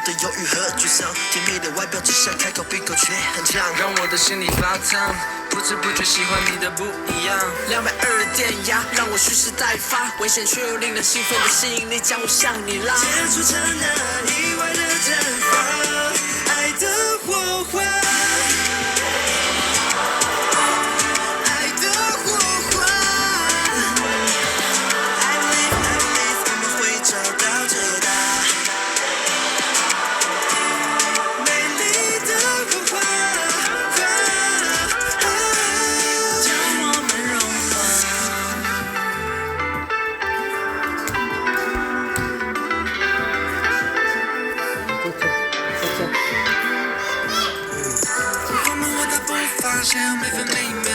的犹豫和沮丧。甜蜜的外表只想开口闭口却很呛，让我的心里发烫。不知不觉喜欢你的不一样，220电压让我蓄势待发，危险却又令人兴奋的吸引力将我向你拉。接触刹那，意外的绽放，爱的火花。每分每秒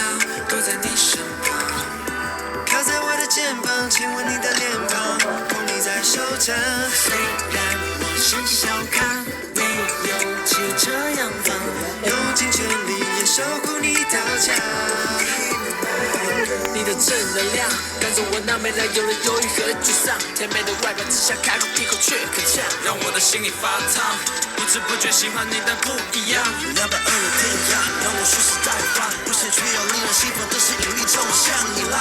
都在你身旁，靠在我的肩膀，亲吻你的脸庞，捧你在手掌。虽然我是小咖，没有汽车洋房，用尽全力也守护你到家。你的正能量赶走我那没来由的犹豫和沮丧，甜美的外表只想开口闭口却很呛，让我的心里发烫。不知不觉喜欢你的不一样，220电压让我蓄势待发，危险却又令人兴奋的是有一种向你拉。